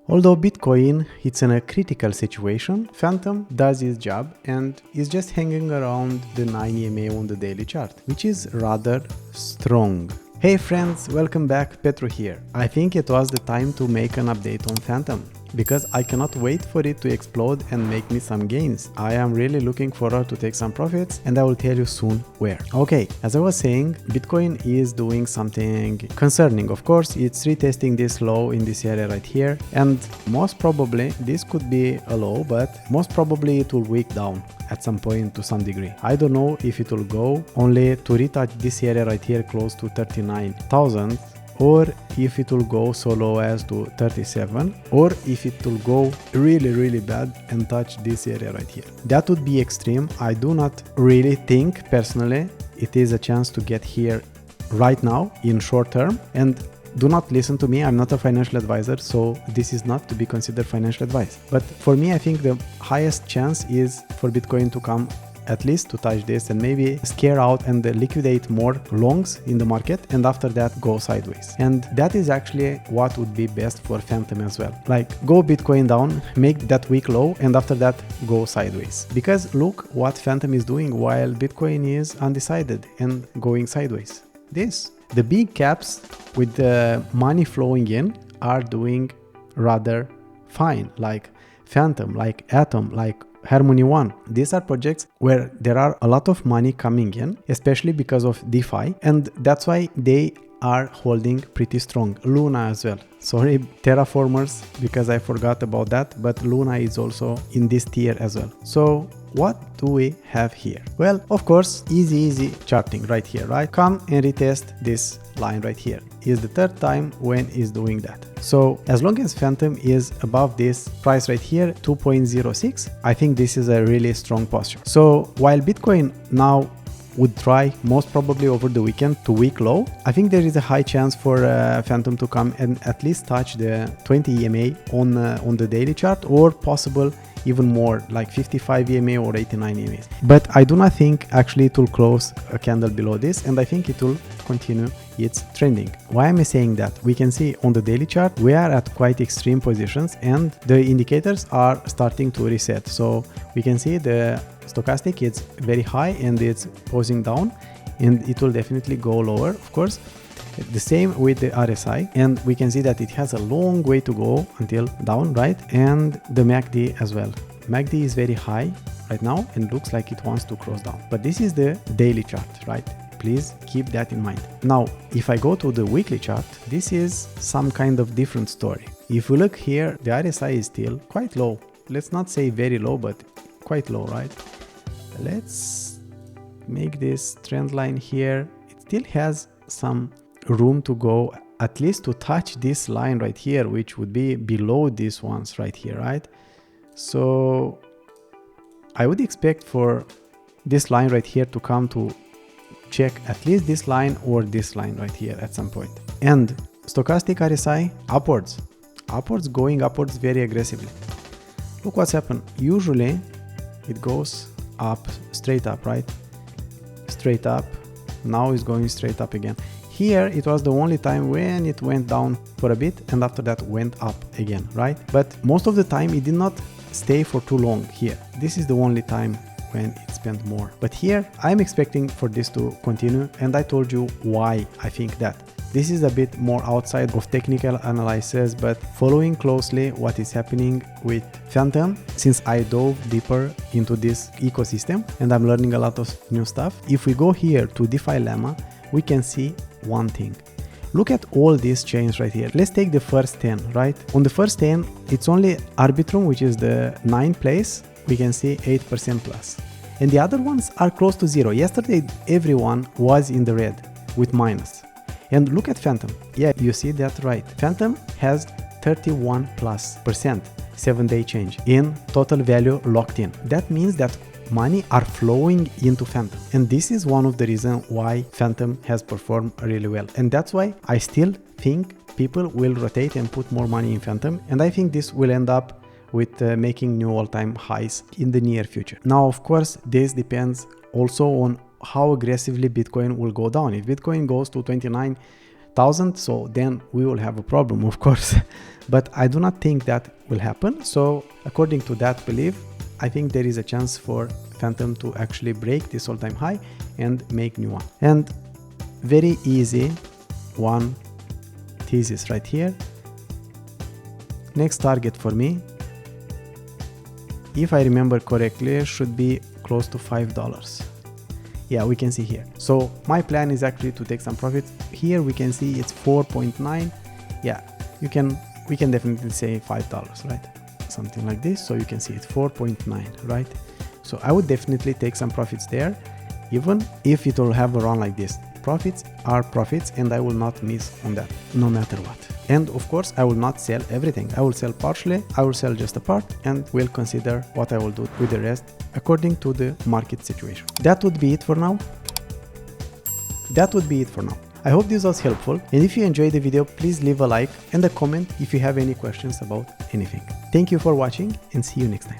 Although Bitcoin it's in a critical situation, Fantom does its job and is just hanging around the 9 EMA on the daily chart, which is rather strong. Hey friends, welcome back, Petro here. I think it was the time to make an update on Fantom, because I cannot wait for it to explode and make me some gains. I am really looking forward to take some profits, and I will tell you soon where. Okay, as I was saying, Bitcoin is doing something concerning. Of course, it's retesting this low in this area right here, and most probably this could be a low, but most probably it will wick down at some point to some degree. I don't know if it will go only to retouch this area right here close to 39,000, or if it will go so low as to 37, or if it will go really bad and touch this area right here. That would be extreme. I do not really think personally it is a chance to get here right now in short term. And do not listen to me, I'm not a financial advisor, so this is not to be considered financial advice. But for me, I think the highest chance is for Bitcoin to come at least to touch this and maybe scare out and liquidate more longs in the market, and after that go sideways. And that is actually what would be best for Fantom as well. Like, go Bitcoin down, make that weak low, and after that go sideways. Because look what Fantom is doing while Bitcoin is undecided and going sideways. The big caps with the money flowing in are doing rather fine, like Fantom, like Atom, like Harmony One. These are projects where there are a lot of money coming in, especially because of DeFi, and that's why they are holding pretty strong. Luna as well. Sorry, terraformers, because I forgot about that, but Luna is also in this tier as well. So what do we have here? Well, of course, easy charting right here, right? Come and retest this line right here. Is the third time when is doing that. So as long as Fantom is above this price right here, 2.06, I think this is a really strong posture. So while Bitcoin now would try most probably over the weekend to weak low, I think there is a high chance for Fantom to come and at least touch the 20 EMA on the daily chart, or possible even more, like 55 EMA or 89 EMAs. But I do not think actually it will close a candle below this, and I think it will continue its trending. Why am I saying that? We can see on the daily chart we are at quite extreme positions and the indicators are starting to reset. So we can see the stochastic is very high and it's posing down, and it will definitely go lower, of course. The same with the RSI, and we can see that it has a long way to go until down, right? And the MACD as well. MACD is very high right now and looks like it wants to cross down. But this is the daily chart, right? Please keep that in mind. Now, if I go to the weekly chart, this is some kind of different story. If we look here, the RSI is still quite low. Let's not say very low, but quite low, right? Let's make this trend line here. It still has some room to go, at least to touch this line right here, which would be below these ones right here, right? So I would expect for this line right here to come to check at least this line or this line right here at some point. And stochastic RSI upwards, going upwards very aggressively. Look what's happened. Usually it goes up, straight up, right? Straight up. Now it's going straight up again. Here it was the only time when it went down for a bit and after that went up again, right? But most of the time it did not stay for too long here. This is the only time when it spent more. But here I'm expecting for this to continue, and I told you why I think that. This is a bit more outside of technical analysis, but following closely what is happening with Fantom, since I dove deeper into this ecosystem and I'm learning a lot of new stuff. If we go here to Defilemma, we can see one thing. Look at all these chains right here. Let's take the first 10, right? On the first 10, it's only Arbitrum, which is the 9th place. We can see 8% plus. And the other ones are close to zero. Yesterday, everyone was in the red with minus. And look at Fantom. Yeah, you see that right. Fantom has 31+% 7-day change in total value locked in. That means that money are flowing into Fantom, and this is one of the reasons why Fantom has performed really well. And that's why I still think people will rotate and put more money in Fantom, and I think this will end up with making new all-time highs in the near future. Now, of course, this depends also on how aggressively Bitcoin will go down. If Bitcoin goes to 1,000, so then we will have a problem, of course. But I do not think that will happen. So according to that belief, I think there is a chance for Fantom to actually break this all-time high and make new one. And very easy one thesis right here. Next target for me, if I remember correctly, should be close to $5. Yeah, we can see here. So my plan is actually to take some profits. Here we can see it's 4.9. Yeah, we can definitely say $5, right? Something like this. So you can see it's 4.9, right? So I would definitely take some profits there, even if it will have a run like this. Profits are profits, and I will not miss on that, no matter what. And of course, I will not sell everything. I will sell partially, I will sell just a part, and we'll consider what I will do with the rest according to the market situation. That would be it for now. I hope this was helpful, and if you enjoyed the video, please leave a like and a comment if you have any questions about anything. Thank you for watching, and see you next time.